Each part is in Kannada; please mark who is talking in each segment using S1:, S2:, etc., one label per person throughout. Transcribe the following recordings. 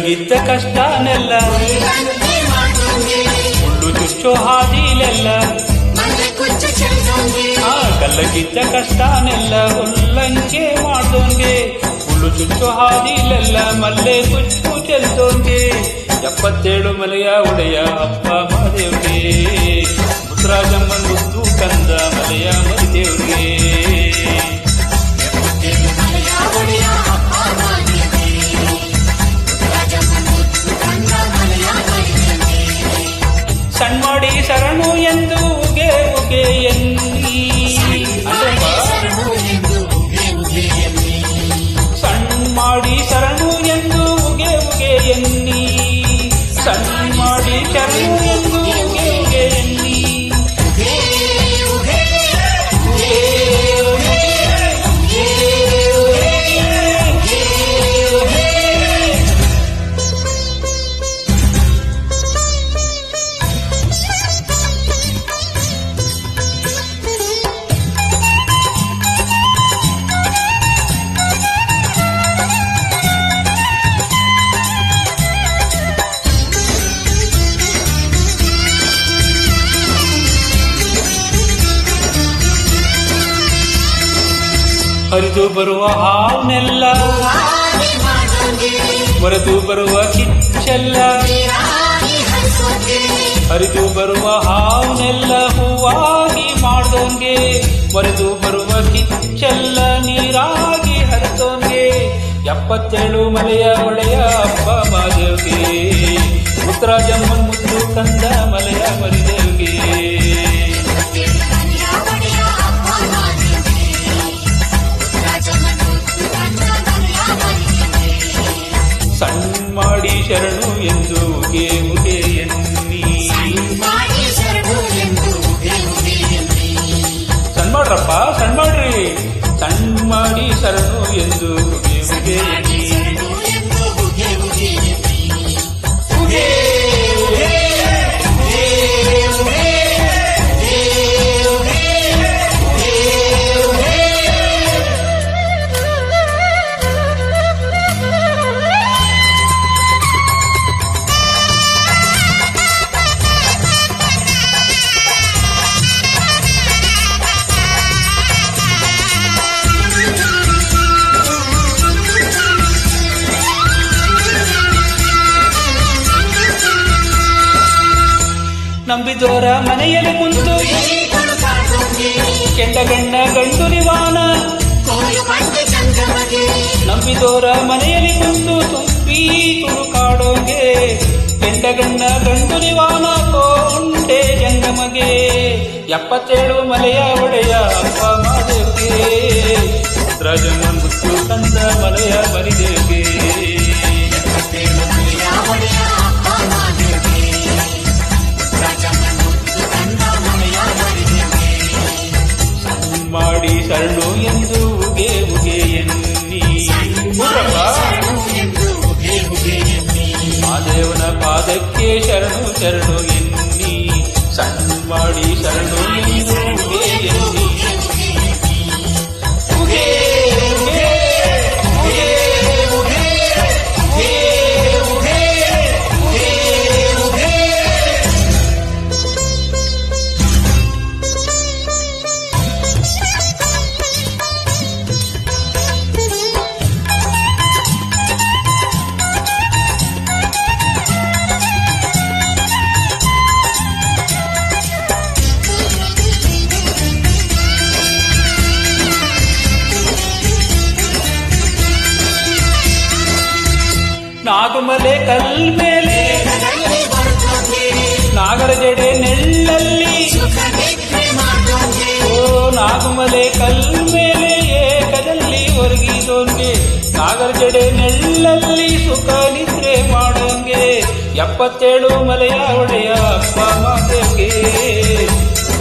S1: ಕಲ್ಲಂಗಿದ್ದ ಕಷ್ಟನೆಲ್ಲ ಮುಳ್ಳು ಚುಚ್ಚೋ ಹಾದಿಲೆಲ್ಲ ಕಲ್ಲಂಗಿದ್ದ ಕಷ್ಟನೆಲ್ಲ ಉಲ್ಲಂಘೆ ಮಾಡ್ದೋನ್ಗೆ ಮುಳ್ಳು ಚುಚ್ಚೋ ಹಾದಿಲೆಲ್ಲ ಮಲ್ಲೆ ಕುಚ್ಚು ಚೆಲ್ತೋನ್ಗೆ 77 ಮಲೆಯ ಒಡೆಯ ಅಪ್ಪ ಮಹಾದೇವ್ಗೆ ಮುತ್ತರಾಜಮ್ಮನ್ ಮುದ್ದು ಕಂದ ಮಲೆಯ ಮರಿದೇವ್ಗೆ ಸಣ್ಣ ಮಾಡಿ ಶರಣು ಎಂದು ಉಗೆ ಉಗೆ ಎನ್ನಿ ಸಣ್ಣ ಮಾಡಿ ಶರಣು ಎಂದು ಉಗೆ ಉಗೆ ಎನ್ನಿ ಸಣ್ಣ ಮಾಡಿ ಶರಣು ಎಂದು ಉಗೆ ಉಗೆ ಎನ್ನಿ ಹರಿದು ಬರುವ ಹಾವನ್ನೆಲ್ಲ ಮರೆದು ಬರುವ ಕಿಚ್ಚೆಲ್ಲ ಹರಿದು ಬರುವ ಹಾವನ್ನೆಲ್ಲ ಹೂವಾಗಿ ಮಾಡ್ದೋನ್ಗೆ ಮರೆದು ಬರುವ ಕಿಚ್ಚೆಲ್ಲ ನೀರಾಗಿ ಹರಿದೋನ್ಗೆ 77 ಮಲೆಯ ಒಡೆಯ ಅಪ್ಪ ಮಹಾದೇವ್ಗೆ ಮುತ್ತರಾಜಮ್ಮನ್ ಮುದ್ದು ಕಂದ ಮಲೆಯ ಮರಿದೇವ್ಗೆ ಸಣ್ಣ ಮಾಡಿ ಶರಣು ಎಂದು ಉಗೆ ಉಗೆ ಎನ್ನಿ ಸಣ್ಣ ಮಾಡ್ರಪ್ಪ ಸಣ್ಣ ಮಾಡ್ರಿ ಸಣ್ಣ ಮಾಡಿ ಶರಣು ಎಂದು ಉಗೆ ಉಗೆ ಎನ್ನಿ ಉಗೆ ನಂಬಿದೋರ ಮನೆಯಲ್ಲಿ ಕುಂತು ಕೆಂಡಗಣ್ಣ ಗಂಡು ನಿವಾನ ನಂಬಿದೋರ ಮನೆಯಲ್ಲಿ ಕುಂತು ತುಂಬಿ ತುಳುಕಾಡೋಗೆ ಕೆಂಡಗಣ್ಣ ಗಂಡು ನಿವಾನ ಕೊಂಡೆ ಜಂಗಮಗೆ 77 ಮಲೆಯ ಒಡೆಯ ಅಪ್ಪ ಮಹಾದೇವ್ಗೆ ಮುತ್ತರಾಜಮ್ಮನ್ ಮುತ್ತು ಕಂದ ಮಲೆಯ ಮರಿದೇವ್ಗೆ ಮಾಡಿ ಶರಣು ಎಂದು ಉಗೆ ಉಗೆ ಎನ್ನಿ ಮಹಾದೇವನ ಪಾದಕ್ಕೆ ಶರಣು ಶರಣು ಎನ್ನಿ ಸಣ್ಣ ಮಾಡಿ ಶರಣು ಎಂದು ಉಗೆ ಎನ್ನಿ ಉಗೆ ಉಗೆ ಉಗೆ ಉಗೆ ಉಗೆ ಉಗೆ ಉಗೆ ನಾಗಮಲೆ ಕಲ್ಮೇಲೆ ನಾಗರ ಜಡೆ ನೆಳ್ಳಲ್ಲಿ ಓ ನಾಗಮಲೆ ಕಲ್ಮೇಲೆ ಏಕದಲ್ಲಿ ಒರಗಿದೋನ್ಗೆ ನಾಗರ ಜಡೆ ನೆಳ್ಳಲ್ಲಿ ಸುಖ ನಿದ್ರೆ ಮಾಡೋಂಗೆ 77 ಮಲೆಯ ಒಡೆಯ ಅಪ್ಪ ಮಹಾದೇವ್ಗೆ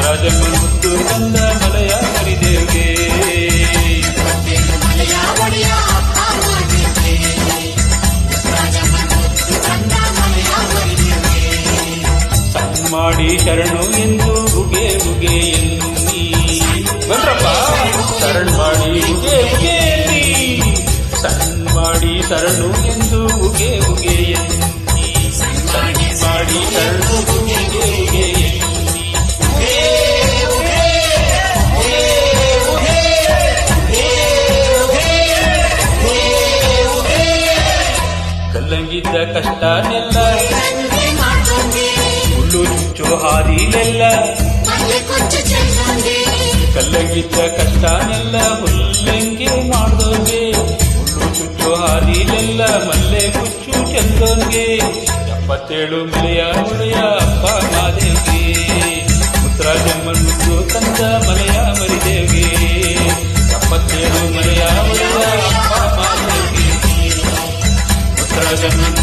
S1: ರಾಜಮ್ಮನ್ ಮುತ್ತು ಕಂದ ಮಲೆಯ ಮರಿದೇವ್ಗೆ ಮಾಡಿ ಶರಣು ಎಂದು ಉಗೆ ಉಗೆ ಎನ್ನಿ ಬಂದ್ರಪ್ಪ ಶರಣ ಮಾಡಿ ಉಗೆ ಉಗೆ ಎನ್ನಿ ಸಣ್ಣ ಮಾಡಿ ಶರಣು ಎಂದು ಉಗೆ ಉಗೆ ಮಾಡಿ ಶರಣು ಉಗೆ ಉಗೆ ಎನ್ನಿ. ಕಲ್ಲಂಗಿದ್ದ ಕಷ್ಟನೆಲ್ಲ ಹುಲ್ಲು ಚುಚ್ಚು ಹಾದಿಲೆಲ್ಲ, ಕಲ್ಲಂಗಿದ್ದ ಕಷ್ಟನೆಲ್ಲ ಹುಲ್ಲಂಗಿ ಮಾಡ್ದೋನ್ಗೆ, ಹುಲ್ಲು ಚುಚ್ಚು ಹಾದಿಲೆಲ್ಲ ಮಲ್ಲೆ ಕುಚ್ಚು ಚೆಂದೋನ್ಗೆ. 77 ಮಲೆಯ ಒಡೆಯ ಅಪ್ಪ ಮಾದೇವ್ಗೆ, ಮುತ್ತರಾಜಮ್ಮನ್ ಮುದ್ದು ತಂದ ಮಲೆಯ ಮರಿದೇವ್ಗೆ. 77 ಮಲೆಯ ಒಡೆಯ ಅಪ್ಪ ಮಾದೇವ್ಗೆ, ಮುತ್ತರಾಜಮ್ಮನ್